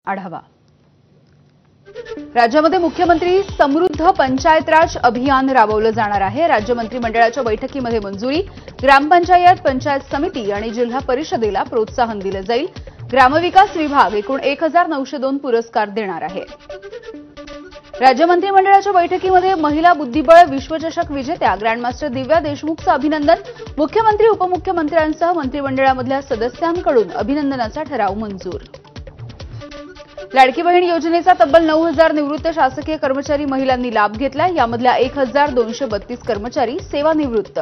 आढावा। राज्यामध्ये मुख्यमंत्री समृद्ध पंचायत राज अभियान राबवलं जाणार आहे। राज्य मंत्रिमंडळाच्या बैठकीमध्ये मंजुरी। ग्रामपंचायत, पंचायत समिती आणि जिल्हा परिषदेला प्रोत्साहन दिलं जाईल। ग्रामविकास विभाग एकूण 1902 पुरस्कार देणार आहे। राज्य मंत्रिमंडळाच्या बैठकीमध्ये महिला बुद्धिबळ विश्वचषक विजेत्या ग्रँडमास्टर दिव्या देशमुखचं अभिनंदन। मुख्यमंत्री, उपमुख्यमंत्र्यांसह मंत्रिमंडळामधल्या सदस्यांकडून अभिनंदनाचा ठराव मंजूर। लाडकी बहीण योजनेचा तब्बल 9000 निवृत्त शासकीय कर्मचारी महिलांनी लाभ घेतला। यामधल्या 1232 कर्मचारी सेवानिवृत्त।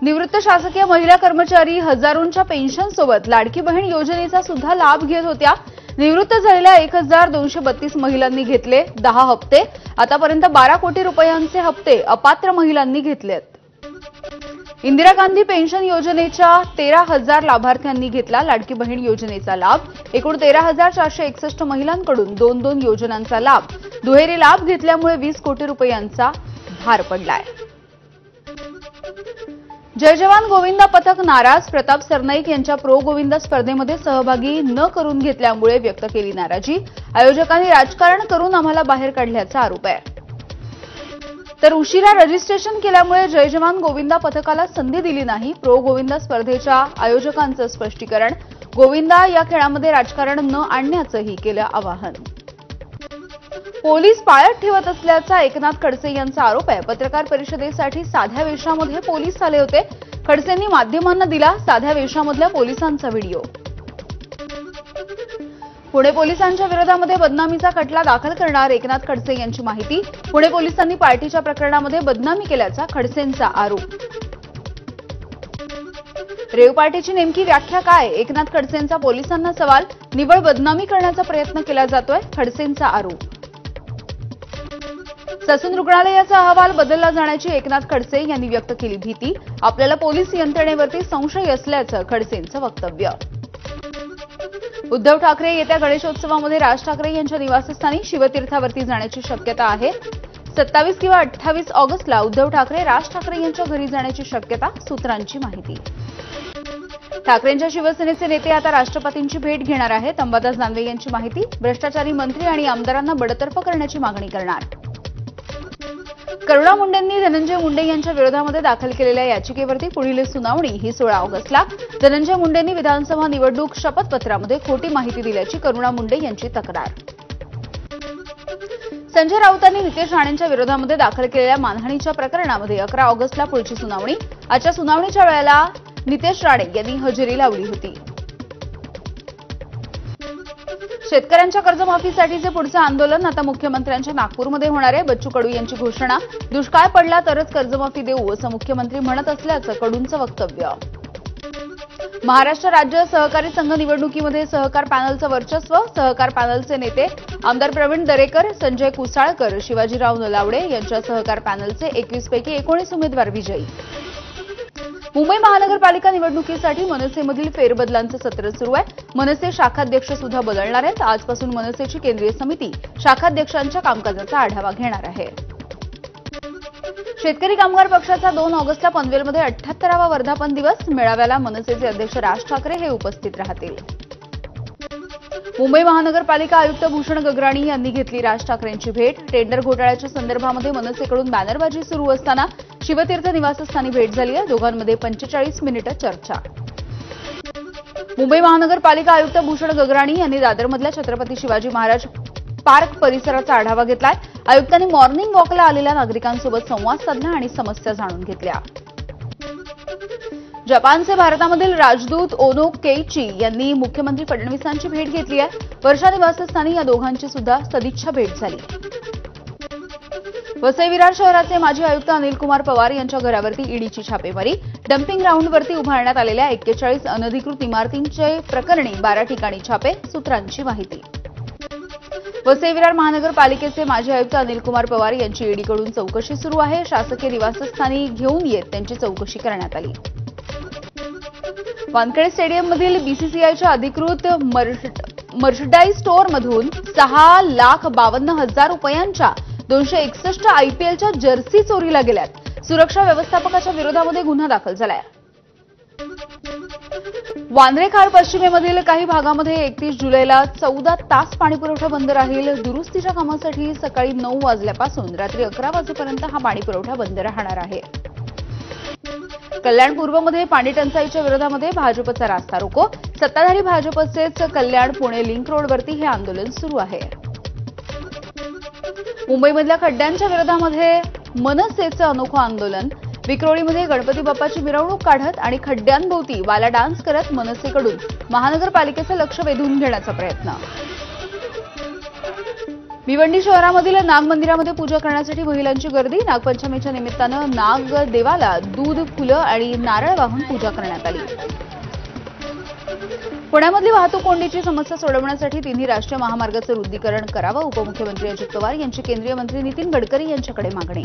निवृत्त शासकीय महिला कर्मचारी हजारोंच्या पेन्शनसोबत लाडकी बहीण योजनेचा सुद्धा लाभ घेत होत्या। निवृत्त झालेल्या 1232 महिलांनी घेतले 10 हप्ते। आतापर्यंत 12 कोटी रुपयांचे हप्ते अपात्र महिलांनी घेतलेत। इंदिरा गांधी पेन्शन योजनेच्या 13,000 लाभार्थ्यांनी घेतला लाडकी बहीण योजनेचा लाभ। एकूण 13,461 महिलांकडून 2-2 योजनांचा लाभ। दुहेरी लाभ घेतल्यामुळे 20 कोटी रुपयांचा भार पडलाय। जय जवान गोविंदा पथक नाराज। प्रताप सरनाईक यांच्या प्रो गोविंदा स्पर्धेमध्ये सहभागी न करून घेतल्यामुळे व्यक्त केली नाराजी। आयोजकांनी राजकारण करून आम्हाला बाहेर काढल्याचा आरोप आहे। तर उशिरा रजिस्ट्रेशन केल्यामुळे जय जवान गोविंदा पथकाला संधी दिली नाही। प्रो गोविंदा स्पर्धेच्या आयोजकांचं स्पष्टीकरण। गोविंदा या खेळामध्ये राजकारण न आणण्याचंही केलं आवाहन। पोलीस पाळत ठेवत असल्याचा एकनाथ खडसे यांचा आरोप आहे। पत्रकार परिषदेसाठी साध्या वेशामध्ये पोलीस आले होते। खडसेंनी माध्यमांना दिला साध्या वेशामधल्या पोलिसांचा व्हिडिओ। पुणे पोलिसांच्या विरोधामध्ये बदनामीचा खटला दाखल करणार एकनाथ खडसे यांची माहिती। पुणे पोलिसांनी पार्टीच्या प्रकरणामध्ये बदनामी केल्याचा खडसेंचा आरोप। रेव पार्टीची नेमकी व्याख्या काय? एकनाथ खडसेंचा पोलिसांना सवाल। निव्वळ बदनामी करण्याचा प्रयत्न केला जातोय, खडसेंचा आरोप। ससून रुग्णालयाचा अहवाल बदलला जाण्याची एकनाथ खडसे यांनी व्यक्त केली भीती। आपल्याला पोलीस यंत्रणेवरती संशय असल्याचं खडसेंचं वक्तव्य। उद्धव ठाकरे येत्या गणेशोत्सवामध्ये राज ठाकरे यांच्या निवासस्थानी शिवतीर्थावरती जाण्याची शक्यता आहे। 27 किंवा 28 ऑगस्टला उद्धव ठाकरे राज ठाकरे यांच्या घरी जाण्याची शक्यता, सूत्रांची माहिती। ठाकरेंच्या शिवसेनेचे नेते आता राष्ट्रपतींची भेट घेणार आहेत। अंबादास दानवे यांची माहिती। भ्रष्टाचारी मंत्री आणि आमदारांना बडतर्फ करण्याची मागणी करणार। करुणा मुंडेंनी धनंजय मुंडे यांच्या विरोधामध्ये दाखल केलेल्या याचिकेवरती पुढील सुनावणी ही 16 ऑगस्टला। धनंजय मुंडेंनी विधानसभा निवडणूक शपथपत्रामध्ये खोटी माहिती दिल्याची करुणा मुंडे यांची तक्रार। संजय राऊतांनी नितेश राणेंच्या विरोधामध्ये दाखल केलेल्या मानहानीच्या प्रकरणामध्ये 11 ऑगस्टला पुढची सुनावणी। आजच्या सुनावणीच्या वेळेला नितेश राणे यांनी हजेरी लावली होती। शेतकऱ्यांच्या कर्जमाफीसाठीचे पुढचे आंदोलन आता मुख्यमंत्र्यांच्या नागपूरमध्ये होणार आहे। बच्चू कडू यांची घोषणा। दुष्काळ पडला तरच कर्जमाफी देऊ असं मुख्यमंत्री म्हणत असल्याचं कडूंचं वक्तव्य। महाराष्ट्र राज्य सहकारी संघ निवडणुकीमध्ये सहकार पॅनलचं वर्चस्व। सहकार पॅनलचे नेते आमदार प्रवीण दरेकर, संजय कुसाळकर, शिवाजीराव नलावडे यांच्या सहकार पॅनलचे 21 पैकी 19 उमेदवार विजयी। मुंबई महानगरपालिका निवडणुकीसाठी मनसेमधील फेरबदलांचं सत्र सुरू आहे। मनसे शाखाध्यक्ष सुद्धा बदलणार आहेत। आजपासून मनसेची केंद्रीय समिती शाखाध्यक्षांच्या कामकाजाचा आढावा घेणार आहे। शेतकरी कामगार पक्षाचा 2 ऑगस्टला पनवेलमध्ये 78वा वर्धापन दिवस। मेळाव्याला मनसेचे अध्यक्ष राज ठाकरे हे उपस्थित राहतील। मुंबई महानगरपालिका आयुक्त भूषण गगराणी यांनी घेतली राज ठाकरेंची भेट। टेंडर घोटाळ्याच्या संदर्भामध्ये मनसेकडून बॅनरबाजी सुरू असताना शिवतीर्थ निवासस्थानी भेट झाली आहे। दोघांमध्ये 45 मिनिटं चर्चा। मुंबई महानगरपालिका आयुक्त भूषण गगराणी यांनी दादरमधल्या छत्रपती शिवाजी महाराज पार्क परिसराचा आढावा घेतलाय। आयुक्तांनी मॉर्निंग वॉकला आलेल्या नागरिकांसोबत संवाद साधला आणि समस्या जाणून घेतल्या। जपानचे भारतामधील राजदूत ओनो केइची यांनी मुख्यमंत्री फडणवीसांची भेट घेतली आहे। वर्षा निवासस्थानी या दोघांची सुद्धा सदिच्छा भेट झाली। वसई विरार शहराचे माजी आयुक्त अनिल कुमार पवार यांच्या घरावरती ईडीची छापेमारी। डम्पिंग ग्राउंडवरती उभारण्यात आलेल्या 41 अनधिकृत इमारतींचे प्रकरणी 12 ठिकाणी छापे, सूत्रांची माहिती। वसई विरार महानगरपालिकेचे माजी आयुक्त अनिल कुमार पवार यांची ईडीकडून चौकशी सुरू आहे। शासकीय निवासस्थानी घेऊन येत त्यांची चौकशी करण्यात आली। वानखेडे स्टेडियममधील बीसीसीआयच्या अधिकृत मर्चंडाईज स्टोअरमधून 6,52,000 रुपयांच्या 261 आयपीएलच्या जर्सी चोरीला गेल्यात। सुरक्षा व्यवस्थापकाच्या विरोधामध्ये गुन्हा दाखल झालाय। वांद्रे-खार पश्चिमेमधील काही भागामध्ये 31 जुलैला 14 तास पाणीपुरवठा बंद राहील. दुरुस्तीच्या कामासाठी सकाळी 9 वाजल्यापासून रात्री 11 वाजेपर्यंत हा पाणीपुरवठा बंद राहणार आहे. कल्याण पूर्वमध्ये पाणी टंचाईच्या विरोधामध्ये भाजपचा रास्ता रोको. सत्ताधारी भाजपचेच कल्याण पुणे लिंक रोडवरती हे आंदोलन सुरू आहे. मुंबईमधल्या खड्ड्यांच्या विरोधामध्ये मनसेचं अनोखं आंदोलन. विक्रोळीमध्ये गणपती बाप्पाची मिरवणूक काढत आणि खड्ड्यांभोवती वाला डान्स करत मनसेकडून महानगरपालिकेचं लक्ष वेधून घेण्याचा प्रयत्न. भिवंडी शहरामधील नाग मंदिरामध्ये पूजा करण्यासाठी महिलांची गर्दी. नागपंचमीच्या निमित्तानं नाग देवाला दूध, फुलं आणि नारळ वाहून पूजा करण्यात आली. पुण्यामधली वाहतूक कोंडीची समस्या सोडवण्यासाठी तिन्ही राष्ट्रीय महामार्गाचं रुंदीकरण करावं. उपमुख्यमंत्री अजित पवार यांची केंद्रीय मंत्री नितीन गडकरी यांच्याकडे मागणी.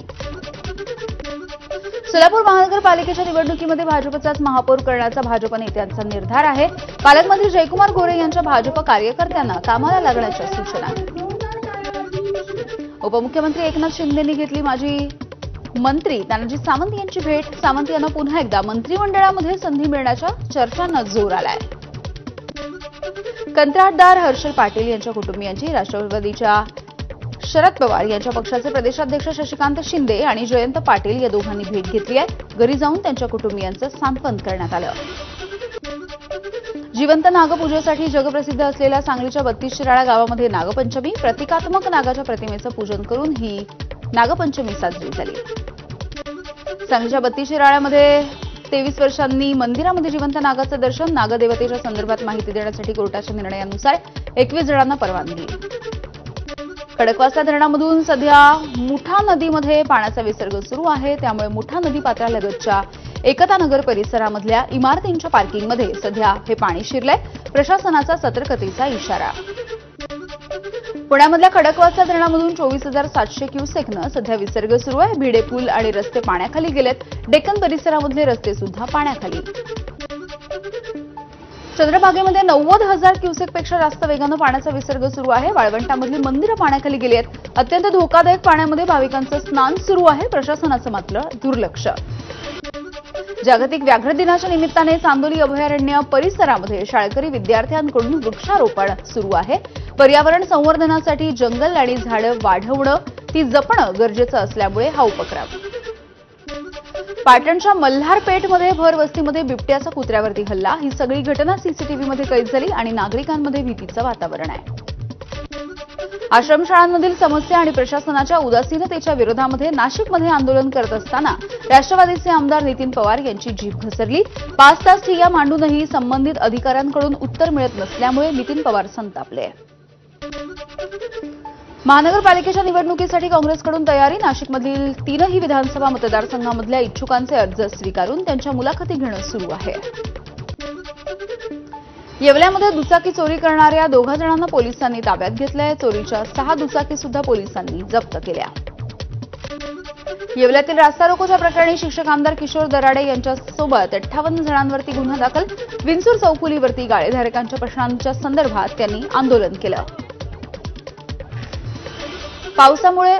सोलापूर महानगरपालिकेच्या निवडणुकीमध्ये भाजपचाच महापौर करण्याचा भाजप नेत्यांचा निर्धार आहे. पालकमंत्री जयकुमार गोरे यांच्या भाजप कार्यकर्त्यांना कामाला लागण्याच्या सूचना. उपमुख्यमंत्री एकनाथ शिंदेंनी घेतली माजी मंत्री तानाजी सावंत यांची भेट. सावंत यांना पुन्हा एकदा मंत्रिमंडळामध्ये संधी मिळण्याच्या चर्चांना जोर आलाय. कंत्राटदार हर्षल पाटील यांच्या कुटुंबियांची राष्ट्रवादीच्या शरद पवार यांच्या पक्षाचे प्रदेशाध्यक्ष शशिकांत शिंदे आणि जयंत पाटील या दोघांनी भेट घेतली आहे. घरी जाऊन त्यांच्या कुटुंबियांचं सांत्वन करण्यात आलं. जिवंत नागपूजेसाठी जगप्रसिद्ध असलेल्या सांगलीच्या 32 शिराळा गावामध्ये नागपंचमी. प्रतिकात्मक नागाच्या प्रतिमेचं पूजन करून ही नागपंचमी साजरी झाली. सांगलीच्या 32 शिराळ्यामध्ये 23 वर्षांनी मंदिरामध्ये जिवंत नागाचं दर्शन. नागदेवतेच्या संदर्भात माहिती देण्यासाठी कोर्टाच्या निर्णयानुसार 21 जणांना परवानगी. खडकवासला धरणामधून सध्या मुठा नदीमध्ये पाण्याचा विसर्ग सुरू आहे. त्यामुळे मुठा नदी पात्रालगतच्या एकता नगर परिसरामधल्या इमारतींच्या पार्किंगमध्ये सध्या हे पाणी शिरलंय. प्रशासनाचा सतर्कतेचा इशारा. पुण्यामधल्या खडकवासला धरणामधून 24,700 क्युसेकनं सध्या विसर्ग सुरू आहे. भिडे पूल आणि रस्ते पाण्याखाली गेलेत. डेक्कन परिसरामधले रस्ते सुद्धा पाण्याखाली. चंद्रभागेमध्ये 90,000 क्युसेकपेक्षा जास्त वेगानं पाण्याचा विसर्ग सुरू आहे. वाळवंटामधली मंदिरं पाण्याखाली गेली आहेत. अत्यंत धोकादायक पाण्यामध्ये भाविकांचं स्नान सुरू आहे. प्रशासनाचं मात्र दुर्लक्ष. जागतिक व्याघ्र दिनाच्या निमित्ताने चांदोली अभयारण्य परिसरामध्ये शाळकरी विद्यार्थ्यांकडून वृक्षारोपण सुरू आहे. पर्यावरण संवर्धनासाठी जंगल आणि झाडं वाढवणं, ती जपणं गरजेचं असल्यामुळे हा उपक्रम. पाटणच्या मल्हारपेठमध्ये भर वस्तीमध्ये बिबट्याचा कुत्र्यावरती हल्ला. ही सगळी घटना सीसीटीव्हीमध्ये कैद झाली आणि नागरिकांमध्ये भीतीचं वातावरण आहे. आश्रमशाळांमधील समस्या आणि प्रशासनाच्या उदासीनतेच्या विरोधामध्ये नाशिकमध्ये आंदोलन करत असताना राष्ट्रवादीचे आमदार नितीन पवार यांची जीभ घसरली. 5 तास ठिय्या मांडूनही संबंधित अधिकाऱ्यांकडून उत्तर मिळत नसल्यामुळे नितीन पवार संतापले. महानगरपालिकेच्या निवडणुकीसाठी काँग्रेसकडून तयारी. नाशिकमधील 3ही विधानसभा मतदारसंघामधल्या इच्छुकांचे अर्ज स्वीकारून त्यांच्या मुलाखती घेणं सुरू आहे. येवल्यामध्ये दुचाकी चोरी करणाऱ्या 2 जणांना पोलिसांनी ताब्यात घेतलंय. चोरीच्या 6 दुचाकी सुद्धा पोलिसांनी जप्त केल्या. येवल्यातील रास्ता रोकोच्या प्रकरणी शिक्षक आमदार किशोर दराडे यांच्यासोबत 58 जणांवरती गुन्हा दाखल. विंचूर चौफुलीवरती गाळेधारकांच्या प्रश्नांच्या संदर्भात त्यांनी आंदोलन केलं. पावसामुळे